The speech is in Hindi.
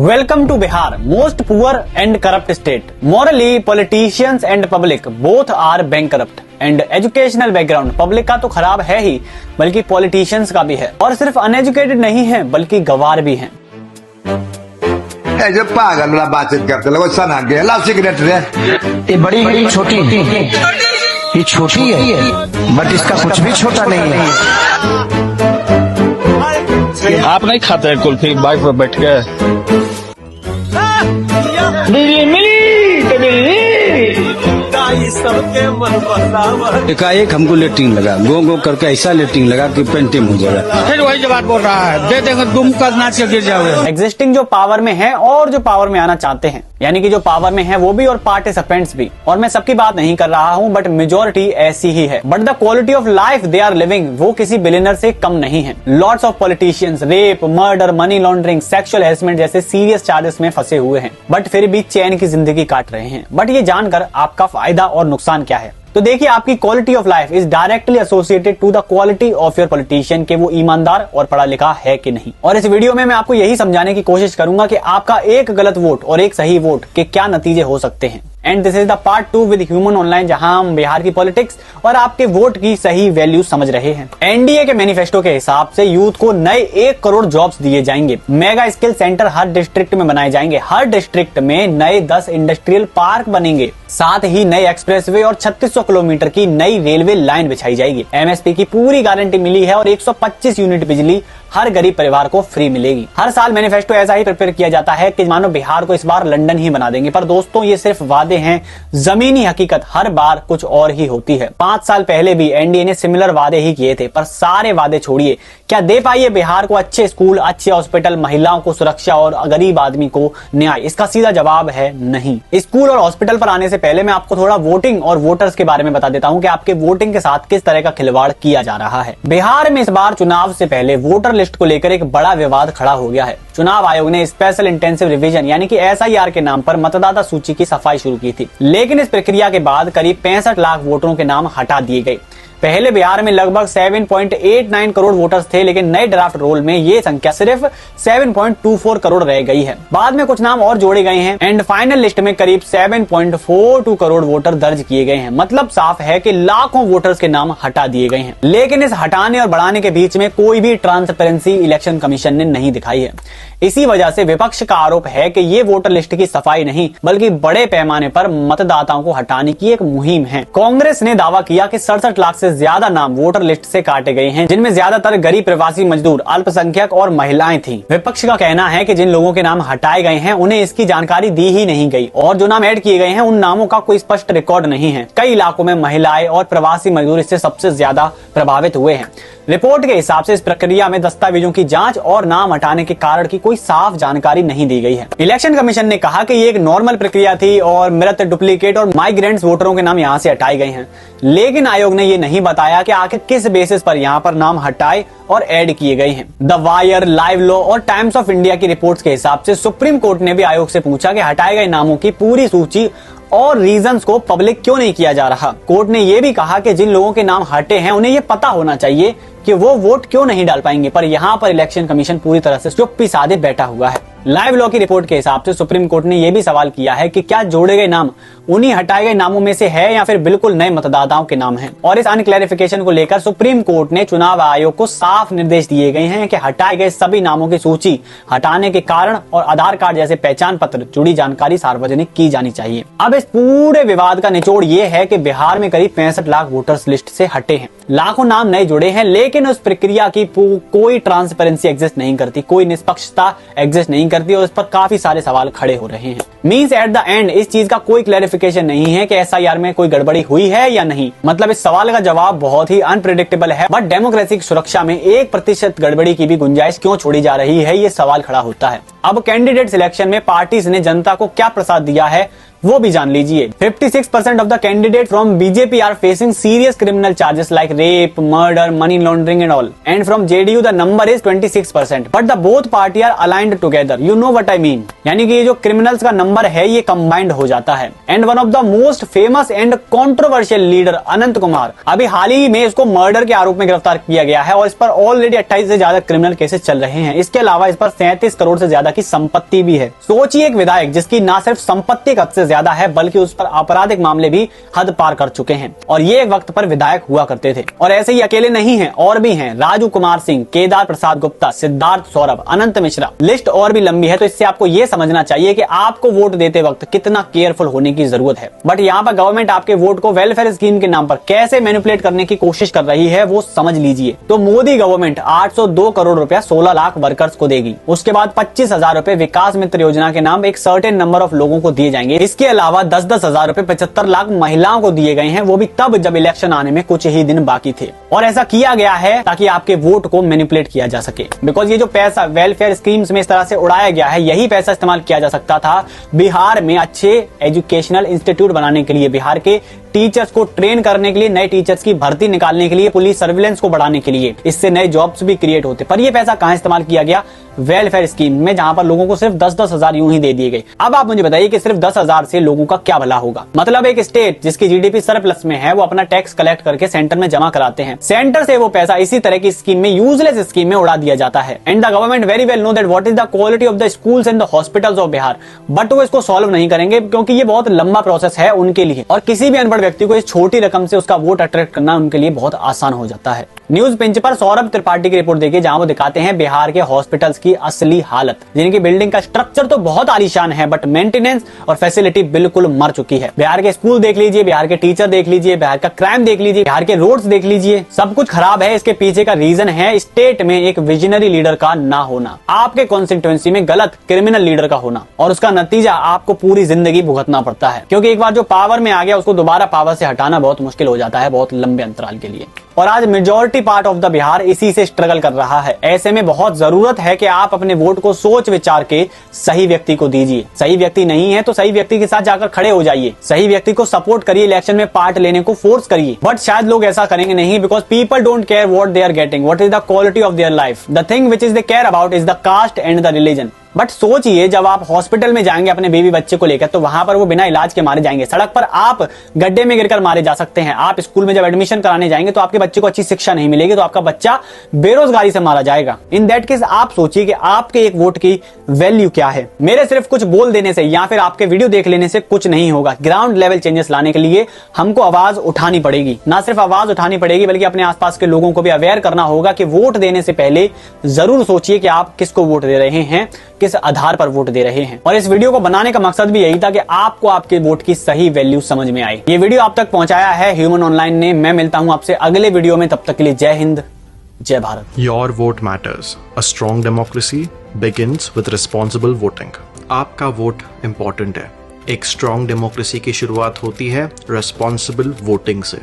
Welcome to Bihar, most poor and corrupt state. Morally, politicians and public both are bankrupt. And educational background public का तो खराब है ही, बल्कि पॉलिटिशियंस का भी है। और सिर्फ अनएजुकेटेड नहीं है, बल्कि गवार भी हैं। जो पागल वाला बातचीत करते लोग सना गया लाओ सिगरेट रे। ये बड़ी छोटी ये छोटी है बट इसका कुछ भी छोटा नहीं है। आप नहीं खाते हैं कुल्फी बाइक पर बैठ के? एकाएक हमको लेटरिन लगा, गो गो करके ऐसा लेटरिन लगा कि पेंटिंग हो जाएगा। फिर वही जवाब बोल रहा है, दे देंगे तुम करना से गिर जाओगे। एग्जिस्टिंग जो पावर में है और जो पावर में आना चाहते हैं, यानी कि जो पावर में है वो भी और पार्टिसिपेंट्स भी। और मैं सबकी बात नहीं कर रहा हूँ, बट मेजोरिटी ऐसी ही है। But the quality of life they are living वो किसी बिलियनर से कम नहीं है। Lots of politicians rape, murder, money laundering, sexual harassment जैसे सीरियस चार्जेस में फंसे हुए हैं, बट फिर भी चैन की जिंदगी काट रहे हैं। बट ये जानकर आपका फायदा और नुकसान क्या है? तो देखिए, आपकी quality of life is directly associated to the quality of your politician, के वो ईमानदार और पढ़ा लिखा है कि नहीं। और इस वीडियो में मैं आपको यही समझाने की कोशिश करूंगा कि आपका एक गलत वोट और एक सही वोट के क्या नतीजे हो सकते हैं। And this is the part 2 with human online, जहां हम बिहार की पॉलिटिक्स और आपके वोट की सही वैल्यू समझ रहे हैं। एनडीए के मैनिफेस्टो के हिसाब से यूथ को नए 1 करोड़ जॉब्स दिए जाएंगे। मेगा स्किल सेंटर हर डिस्ट्रिक्ट में बनाए जाएंगे। हर डिस्ट्रिक्ट में नए 10 इंडस्ट्रियल पार्क बनेंगे। साथ ही नए एक्सप्रेसवे और 3600 किलोमीटर की नई रेलवे लाइन बिछाई जाएगी। एमएसपी की पूरी गारंटी मिली है और 125 यूनिट बिजली हर गरीब परिवार को फ्री मिलेगी। हर साल मैनिफेस्टो ऐसा ही प्रिपेयर किया जाता है कि मानो बिहार को इस बार लंदन ही बना देंगे। पर दोस्तों, ये सिर्फ वादे हैं, जमीनी हकीकत हर बार कुछ और ही होती है। 5 साल पहले भी एनडीए ने सिमिलर वादे ही किए थे, पर सारे वादे छोड़िए, क्या दे पाइए बिहार को अच्छे स्कूल, अच्छे हॉस्पिटल, महिलाओं को सुरक्षा और गरीब आदमी को न्याय? इसका सीधा जवाब है नहीं। स्कूल और हॉस्पिटल पर आने से पहले मैं आपको थोड़ा वोटिंग और वोटर्स के बारे में बता देता हूं कि आपके वोटिंग के साथ किस तरह का खिलवाड़ किया जा रहा है। बिहार में इस बार चुनाव से पहले वोटर लिस्ट को लेकर एक बड़ा विवाद खड़ा हो गया है। चुनाव आयोग ने स्पेशल इंटेंसिव रिवीजन यानी कि एसआईआर के नाम पर मतदाता सूची की सफाई शुरू की थी, लेकिन इस प्रक्रिया के बाद करीब 65 लाख वोटरों के नाम हटा दिए गए। पहले बिहार में लगभग 7.89 करोड़ वोटर्स थे, लेकिन नए ड्राफ्ट रोल में ये संख्या सिर्फ 7.24 करोड़ रह गई है। बाद में कुछ नाम और जोड़े गए हैं एंड फाइनल लिस्ट में करीब 7.42 करोड़ वोटर दर्ज किए गए हैं। मतलब साफ है कि लाखों वोटर्स के नाम हटा दिए गए हैं। लेकिन इस हटाने और बढ़ाने के बीच में कोई भी ट्रांसपेरेंसी इलेक्शन कमीशन ने नहीं दिखाई है। इसी वजह से विपक्ष का आरोप है कि ये वोटर लिस्ट की सफाई नहीं, बल्कि बड़े पैमाने पर मतदाताओं को हटाने की एक मुहिम है। कांग्रेस ने दावा किया कि 67 लाख से ज्यादा नाम वोटर लिस्ट से काटे गए हैं, जिनमें ज्यादातर गरीब, प्रवासी मजदूर, अल्पसंख्यक और महिलाएं थीं। विपक्ष का कहना है कि जिन लोगों के नाम हटाए गए हैं उन्हें इसकी जानकारी दी ही नहीं गई, और जो नाम ऐड किए गए हैं उन नामों का कोई स्पष्ट रिकॉर्ड नहीं है। कई इलाकों में महिलाएं और प्रवासी मजदूर इससे सबसे ज्यादा प्रभावित हुए हैं। रिपोर्ट के हिसाब से इस प्रक्रिया में दस्तावेजों की जांच और नाम हटाने के कारण की कोई साफ जानकारी नहीं दी गई है। इलेक्शन कमीशन ने कहा कि ये एक नॉर्मल प्रक्रिया थी और मृत, डुप्लीकेट और माइग्रेंट्स वोटरों के नाम यहां से हटाए गए हैं। लेकिन आयोग ने ये नहीं बताया कि आखिर किस बेसिस पर यहां पर नाम हटाए और ऐड किए गए हैं। द वायर, लाइव लॉ और टाइम्स ऑफ इंडिया की रिपोर्ट्स के हिसाब से सुप्रीम कोर्ट ने भी आयोग से पूछा कि हटाए गए नामों की पूरी सूची और रीजंस को पब्लिक क्यों नहीं किया जा रहा। कोर्ट ने यह भी कहा कि जिन लोगों के नाम हटे हैं उन्हें यह पता होना चाहिए कि वो वोट क्यों नहीं डाल पाएंगे, पर यहाँ पर इलेक्शन कमीशन पूरी तरह से चुप्पी साधे बैठा हुआ है। लाइव लॉ की रिपोर्ट के हिसाब से सुप्रीम कोर्ट ने यह भी सवाल किया है कि क्या जोड़े गए नाम उन्हीं हटाए गए नामों में से है या फिर बिल्कुल नए मतदाताओं के नाम हैं। और इस अनक्लैरिफिकेशन को लेकर सुप्रीम कोर्ट ने चुनाव आयोग को साफ निर्देश दिए गए हैं कि हटाए गए सभी नामों की सूची, हटाने के कारण और आधार कार्ड जैसे पहचान पत्र जुड़ी जानकारी सार्वजनिक की जानी चाहिए। अब इस पूरे विवाद का निचोड़ ये है कि बिहार में करीब 65 लाख वोटर्स लिस्ट से हटे हैं, लाखों नाम नए जुड़े हैं, लेकिन उस प्रक्रिया की कोई ट्रांसपेरेंसी एग्जिस्ट नहीं करती, कोई निष्पक्षता एग्जिस्ट नहीं करती, और इस पर काफी सारे सवाल खड़े हो रहे हैं। मींस एट द एंड इस चीज का कोई क्लैरिफिकेशन नहीं है कि एसआईआर में कोई गड़बड़ी हुई है या नहीं। मतलब इस सवाल का जवाब बहुत ही अनप्रेडिक्टेबल है। बट डेमोक्रेसी की सुरक्षा में 1% गड़बड़ी की भी गुंजाइश क्यों छोड़ी जा रही है, ये सवाल खड़ा होता है। अब कैंडिडेट सिलेक्शन में पार्टीज ने जनता को क्या प्रसाद दिया है वो भी जान लीजिए। 56% of the candidate from BJP are facing serious criminal charges like rape, murder, money laundering and all, and from JDU the number is 26%, but the both party are aligned together, you know what I mean. यानी कि ये जो क्रिमिनल्स का नंबर है ये कंबाइंड हो जाता है। And one of the most famous and controversial leader Anant Kumar, अभी हाल ही में इसको मर्डर के आरोप में गिरफ्तार किया गया है और इस पर ऑलरेडी 28 से ज्यादा क्रिमिनल केसेस चल रहे हैं। इसके अलावा इस पर 37 करोड़ से ज्यादा की संपत्ति भी है। सोचिए एक विधायक जिसकी ना सिर्फ संपत्ति हद से ज्यादा है बल्कि उस पर आपराधिक मामले भी हद पार कर चुके हैं, और ये एक वक्त पर विधायक हुआ करते थे। और ऐसे ही अकेले नहीं हैं, और भी हैं, राजू कुमार सिंह, केदार प्रसाद गुप्ता, सिद्धार्थ सौरभ, अनंत मिश्रा, लिस्ट और भी लंबी है। तो इससे आपको ये समझना चाहिए कि आपको वोट देते वक्त कितना केयरफुल होने की जरूरत है। बट यहाँ पर गवर्नमेंट आपके वोट को वेलफेयर स्कीम के नाम पर कैसे मैनिपुलेट करने की कोशिश कर रही है वो समझ लीजिए। तो मोदी गवर्नमेंट 802 करोड़ रुपया 16 लाख वर्कर्स को देगी। उसके बाद 25,000 रुपए विकास मित्र योजना के नाम एक सर्टेन नंबर ऑफ लोगों को दिए जाएंगे। इसके अलावा 10-10 हजार रुपए 75 लाख महिलाओं को दिए गए हैं, वो भी तब जब इलेक्शन आने में कुछ ही दिन बाकी थे। और ऐसा किया गया है ताकि आपके वोट को मैनिपुलेट किया जा सके, बिकॉज ये जो पैसा वेलफेयर स्कीम्स में इस तरह से उड़ाया गया है, यही पैसा इस्तेमाल किया जा सकता था बिहार में अच्छे एजुकेशनल इंस्टीट्यूट बनाने के लिए, बिहार के टीचर्स को ट्रेन करने के लिए, नए टीचर्स की भर्ती निकालने के लिए, पुलिस सर्विलेंस को बढ़ाने के लिए। इससे नए जॉब्स भी क्रिएट होते। पर ये पैसा कहां इस्तेमाल किया गया? वेलफेयर स्कीम में, जहां पर लोगों को सिर्फ 10-10 हजार यूं ही दे दिए गए। अब आप मुझे बताइए कि सिर्फ 10 हजार से लोगों का क्या भला होगा? मतलब एक स्टेट जिसकी जीडीपी सरप्लस में है वो अपना टैक्स कलेक्ट करके सेंटर में जमा कराते हैं। सेंटर से वो पैसा इसी तरह की स्कीम में, यूजलेस स्कीम में उड़ा दिया जाता है। And the government very well know that what is the quality of the schools and the hospitals of Bihar, but वो इसको सॉल्व नहीं करेंगे क्योंकि ये बहुत लंबा प्रोसेस है उनके लिए, और किसी भी अनपढ़ व्यक्ति को इस छोटी रकम से उसका वोट अट्रैक्ट करना उनके लिए बहुत आसान हो जाता है। न्यूज पिंच पर सौरभ त्रिपाठी की रिपोर्ट देखिए, जहां वो दिखाते हैं बिहार के हॉस्पिटल्स की असली हालत, जिनकी बिल्डिंग का स्ट्रक्चर तो बहुत आलीशान है बट मेंटेनेंस और फैसिलिटी बिल्कुल मर चुकी है। बिहार के स्कूल देख लीजिए, बिहार के टीचर देख लीजिए, बिहार का क्राइम देख लीजिए, बिहार के रोड्स देख लीजिए, सब कुछ खराब है। इसके पीछे का रीजन है स्टेट में एक विजनरी लीडर का ना होना, आपके कॉन्स्टिट्यूएंसी में गलत क्रिमिनल लीडर का होना, और उसका नतीजा आपको पूरी जिंदगी भुगतना पड़ता है, क्योंकि एक बार जो पावर में आ गया उसको दोबारा पावर से हटाना बहुत मुश्किल हो जाता है, बहुत लंबे अंतराल के लिए। और आज majority part of the Bihar इसी से स्ट्रगल कर रहा है। ऐसे में बहुत जरूरत है कि आप अपने वोट को सोच विचार के सही व्यक्ति को दीजिए। सही व्यक्ति नहीं है तो सही व्यक्ति के साथ जाकर खड़े हो जाइए, सही व्यक्ति को सपोर्ट करिए, इलेक्शन में पार्ट लेने को फोर्स करिए। बट शायद लोग ऐसा करेंगे नहीं, because people don't care what they are getting, what is the quality of their life. The thing which is they care about is the caste and the religion. But सोचिए, जब आप हॉस्पिटल में जाएंगे अपने बेबी बच्चे को लेकर, तो वहां पर वो बिना इलाज के मारे जाएंगे। सड़क पर आप गड्ढे में गिरकर मारे जा सकते हैं। आप स्कूल में जब एडमिशन कराने जाएंगे तो आपके बच्चे को अच्छी शिक्षा नहीं मिलेगी, तो आपका बच्चा बेरोजगारी से मारा जाएगा। इन दैट केस आप सोचिए कि आपके एक वोट की वैल्यू क्या है। मेरे सिर्फ कुछ बोल देने से या फिर आपके वीडियो देख लेने से कुछ नहीं होगा। ग्राउंड लेवल चेंजेस लाने के लिए हमको आवाज उठानी पड़ेगी। ना सिर्फ आवाज उठानी पड़ेगी बल्कि अपने आसपास के लोगों को भी अवेयर करना होगा कि वोट देने से पहले जरूर सोचिए कि आप किसको वोट दे रहे हैं, किस आधार पर वोट दे रहे हैं। और इस वीडियो को बनाने का मकसद भी यही था कि आपको आपके वोट की सही वैल्यू समझ में आए। ये वीडियो आप तक पहुंचाया है ह्यूमन ऑनलाइन ने। मैं मिलता हूं आपसे अगले वीडियो में, तब तक के लिए जय हिंद, जय Bharat. Your vote matters. A strong democracy begins with responsible voting. आपका वोट इम्पोर्टेंट है। एक स्ट्रॉन्ग डेमोक्रेसी की शुरुआत होती है रेस्पॉन्सिबल वोटिंग से।